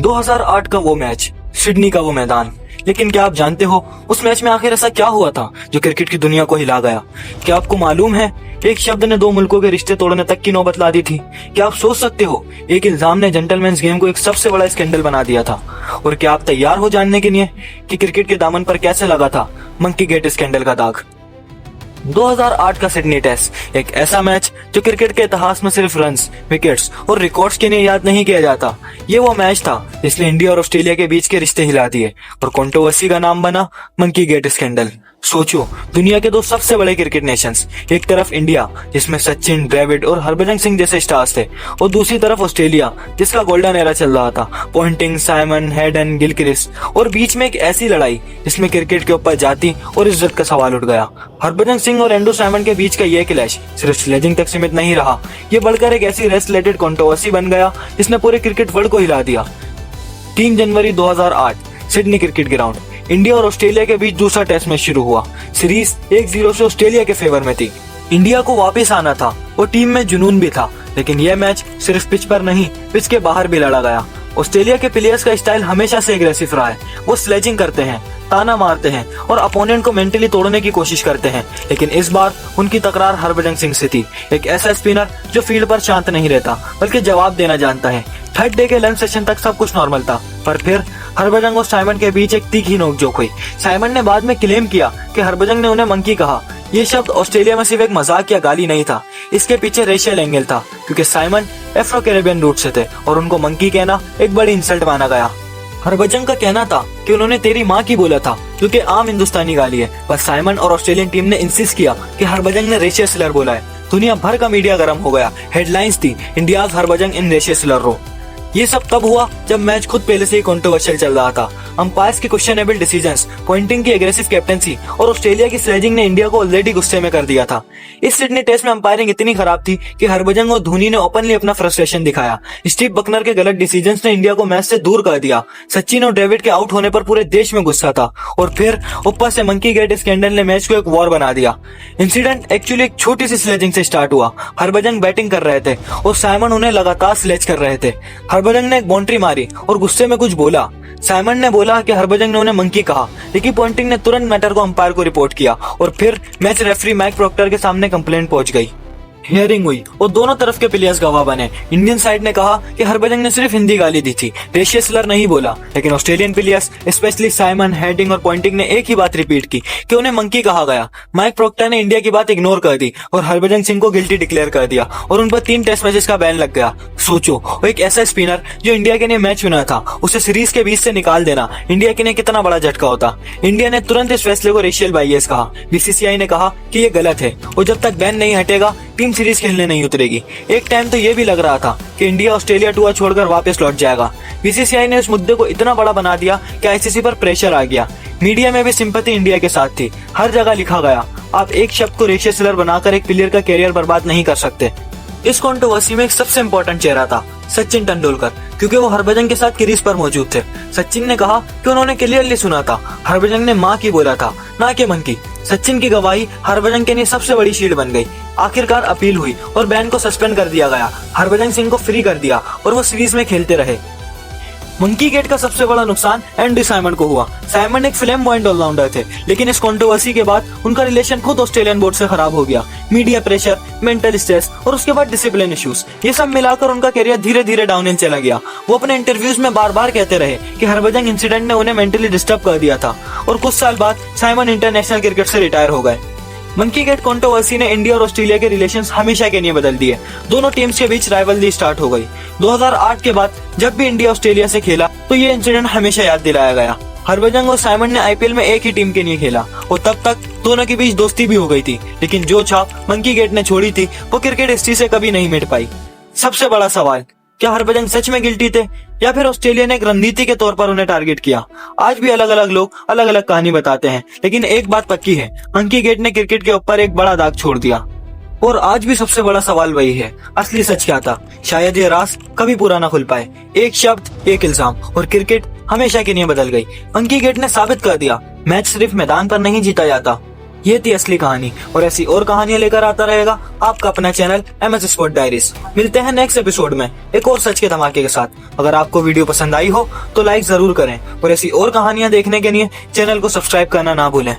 2008 का वो match, Sydney का वो मैदान। लेकिन क्या आप जानते हो उस मैच में आखिर ऐसा क्या हुआ था जो क्रिकेट की दुनिया को हिला गया? क्या आपको मालूम है एक शब्द ने दो मुल्कों के रिश्ते तोड़ने तक की नौबत ला दी थी? क्या आप सोच सकते हो एक इल्जाम ने जेंटलमैन्स गेम को एक सबसे बड़ा स्कैंडल बना दिया था? और क्या आप तैयार हो जानने के लिए कि क्रिकेट के दामन पर कैसे लगा था मंकी गेट स्कैंडल का दाग? 2008 का सिडनी टेस्ट एक ऐसा मैच जो क्रिकेट के इतिहास में सिर्फ रन्स, विकेट्स और रिकॉर्ड्स के लिए याद नहीं किया जाता। ये वो मैच था जिसने इंडिया और ऑस्ट्रेलिया के बीच के रिश्ते हिला दिए और कंट्रोवर्सी का नाम बना मंकी गेट स्कैंडल। सोचो, दुनिया के दो सबसे बड़े क्रिकेट नेशंस, एक तरफ इंडिया जिसमें सचिन, द्रविड़ और हरभजन सिंह जैसे स्टार्स थे, और दूसरी तरफ ऑस्ट्रेलिया जिसका गोल्डन एरा चल रहा था, पॉन्टिंग, साइमन, हेडन, गिलक्रिस्ट, और बीच में एक ऐसी लड़ाई जिसमें क्रिकेट के ऊपर जाति और इज्जत का सवाल उठ गया। हरभजन सिंह और एंड्रू साइमन के बीच का यह क्लैश सिर्फ स्लेजिंग तक सीमित नहीं रहा, ये बढ़कर एक ऐसी रेस रिलेटेड कंट्रोवर्सी बन गया जिसने पूरे क्रिकेट वर्ल्ड को हिला दिया। 3 जनवरी 2008 सिडनी क्रिकेट ग्राउंड, इंडिया और ऑस्ट्रेलिया के बीच दूसरा टेस्ट मैच शुरू हुआ। सीरीज 1-0 से ऑस्ट्रेलिया के फेवर में थी। इंडिया को वापस आना था और टीम में जुनून भी था, लेकिन यह मैच सिर्फ पिच पर नहीं, पिच के बाहर भी लड़ा गया। ऑस्ट्रेलिया के प्लेयर्स का स्टाइल हमेशा से एग्रेसिव रहा है। वो स्लेजिंग करते हैं, ताना मारते हैं और अपोनेंट को मेंटली तोड़ने की कोशिश करते हैं, लेकिन इस बार उनकी तकरार हरभजन सिंह से थी, एक ऐसा स्पिनर जो फील्ड पर शांत नहीं रहता बल्कि जवाब देना जानता है। थर्ड डे के लंच सेशन तक सब कुछ नॉर्मल था, पर फिर हरभजन और साइमन के बीच एक तीखी नोकझोंक हुई। साइमन ने बाद में क्लेम किया कि हरभजन ने उन्हें मंकी कहा। ये शब्द ऑस्ट्रेलिया में सिर्फ एक मजाक या गाली नहीं था, इसके पीछे रेशियल एंगल था, क्योंकि साइमन अफ्रो कैरेबियन रूट से थे और उनको मंकी कहना एक बड़ी इंसल्ट माना गया। हरभजन का कहना था कि उन्होंने तेरी माँ की बोला था, जो कि आम हिंदुस्तानी गाली है, पर साइमन और ऑस्ट्रेलियन टीम ने इंसिस्ट किया कि हरभजन ने रेशियल स्लर बोला है। दुनिया भर का मीडिया गर्म हो गया। हेडलाइंस थी, इंडियाज हरभजन इन रेशियल स्लर रो। ये सब तब हुआ जब मैच खुद पहले से ही कंट्रोवर्शियल चल रहा था। अंपायर्स की क्वेश्चनेबल डिसीजंस, पॉइंटिंग की एग्रेसिव कैप्टेंसी और ऑस्ट्रेलिया की स्लेजिंग ने इंडिया को ऑलरेडी गुस्से में कर दिया था। इस सिडनी टेस्ट में अंपायरिंग इतनी खराब थी कि हरभजन और धोनी ने ओपनली अपना फ्रस्ट्रेशन दिखाया। स्टीव बकनर के गलत डिसीजंस ने इंडिया को मैच से दूर कर दिया। सचिन और द्रविड़ के आउट होने पर पूरे देश में गुस्सा था, और फिर ऊपर से मंकी गेट स्कैंडल ने मैच को एक वॉर बना दिया। इंसिडेंट एक्चुअली एक छोटी सी स्लेजिंग से स्टार्ट हुआ। हरभजन बैटिंग कर रहे थे और साइमन उन्हें लगातार स्लेज कर रहे थे। हरभजन ने एक बाउंड्री मारी और गुस्से में कुछ बोला। साइमन ने बोला कि हरभजन ने उन्हें मंकी कहा, लेकिन पॉन्टिंग ने तुरंत मैटर को अंपायर को रिपोर्ट किया और फिर मैच रेफरी माइक प्रोक्टर के सामने कंप्लेंट पहुंच गई। हियरिंग हुई और दोनों तरफ के प्लेयर्स गवाह बने। इंडियन साइड ने कहा कि हरभजन ने सिर्फ हिंदी गाली दी थी, रेशियल स्लर नहीं बोला, लेकिन Australian players specially Simon, heading और पॉइंटिंग ने एक ही बात रिपीट की कि उन्हें मंकी कहा गया। माइक प्रोक्टर ने इंडिया की बात इग्नोर कर दी और हरभजन सिंह को गिल्टी डिक्लेयर कर दिया और उन पर 3 टेस्ट मैचेस का बैन लग गया। सोचो, वो एक ऐसा स्पिनर जो इंडिया के लिए मैच विनर था, उसे सीरीज के बीच से निकाल देना इंडिया के लिए कितना बड़ा झटका होता। इंडिया ने तुरंत इस फैसले को रेशियल बायस कहा। बीसीसीआई ने कहा कि ये गलत है और जब तक बैन नहीं हटेगा टीम सीरीज खेलने नहीं उतरेगी। एक टाइम तो ये भी लग रहा था कि इंडिया ऑस्ट्रेलिया टूर छोड़कर वापस लौट जाएगा। बीसीसीआई ने इस मुद्दे को इतना बड़ा बना दिया कि आईसीसी पर प्रेशर आ गया। मीडिया में भी सिंपैथी इंडिया के साथ थी। हर जगह लिखा गया, आप एक शब्द को रेशियल स्लर बनाकर एक प्लेयर का कैरियर बर्बाद नहीं कर सकते। इस कंट्रोवर्सी में एक सबसे इंपॉर्टेंट चेहरा था सचिन तेंदुलकर, क्योंकि वो हरभजन के साथ क्रीज पर मौजूद थे। सचिन ने कहा कि उन्होंने क्लियरली सुना था, हरभजन ने माँ की बोला था, ना कि मंकी। सचिन की गवाही हरभजन के लिए सबसे बड़ी शील्ड बन गई। आखिरकार अपील हुई और बैन को सस्पेंड कर दिया गया। हरभजन सिंह को फ्री कर दिया और वो सीरीज में खेलते रहे। मंकी गेट का सबसे बड़ा नुकसान एंड्रू साइमन को हुआ। साइमन एक फ्लेमबॉयंट ऑलराउंडर थे, लेकिन इस कंट्रोवर्सी के बाद उनका रिलेशन खुद ऑस्ट्रेलियन बोर्ड से खराब हो गया। मीडिया प्रेशर, मेंटल स्ट्रेस और उसके बाद डिसिप्लिन इश्यूज, ये सब मिलाकर उनका करियर धीरे धीरे डाउनहिल चला गया। वो अपने इंटरव्यूज में बार बार कहते रहे कि हरभजन इंसिडेंट ने उन्हें मेंटली डिस्टर्ब कर दिया था, और कुछ साल बाद साइमन इंटरनेशनल क्रिकेट से रिटायर हो गए। मंकी गेट कंट्रोवर्सी ने इंडिया और ऑस्ट्रेलिया के रिलेशंस हमेशा के लिए बदल दिए। दोनों टीम्स के बीच राइवलरी स्टार्ट हो गई। 2008 के बाद जब भी इंडिया ऑस्ट्रेलिया से खेला तो ये इंसिडेंट हमेशा याद दिलाया गया। हरभजन और साइमन ने आईपीएल में एक ही टीम के लिए खेला और तब तक दोनों के बीच दोस्ती भी हो गई थी, लेकिन जो छाप मंकी गेट ने छोड़ी थी वो क्रिकेट हिस्ट्री से कभी नहीं मिट पाई। सबसे बड़ा सवाल, क्या हरभजन सच में गिल्टी थे या फिर ऑस्ट्रेलिया ने एक रणनीति के तौर पर उन्हें टारगेट किया? आज भी अलग अलग लोग अलग अलग कहानी बताते हैं, लेकिन एक बात पक्की है, मंकी गेट ने क्रिकेट के ऊपर एक बड़ा दाग छोड़ दिया। और आज भी सबसे बड़ा सवाल वही है, असली सच क्या था? शायद ये राज कभी पूरा ना खुल पाए। एक शब्द, एक इल्जाम और क्रिकेट हमेशा के लिए बदल गई। मंकी गेट ने साबित कर दिया, मैच सिर्फ मैदान पर नहीं जीता जाता, ये थी असली कहानी, और ऐसी और कहानियां लेकर आता रहेगा आपका अपना चैनल MS स्पोर्ट डायरीज। मिलते हैं नेक्स्ट एपिसोड में एक और सच के धमाके के साथ। अगर आपको वीडियो पसंद आई हो तो लाइक जरूर करें, और ऐसी और कहानियां देखने के लिए चैनल को सब्सक्राइब करना ना भूलें।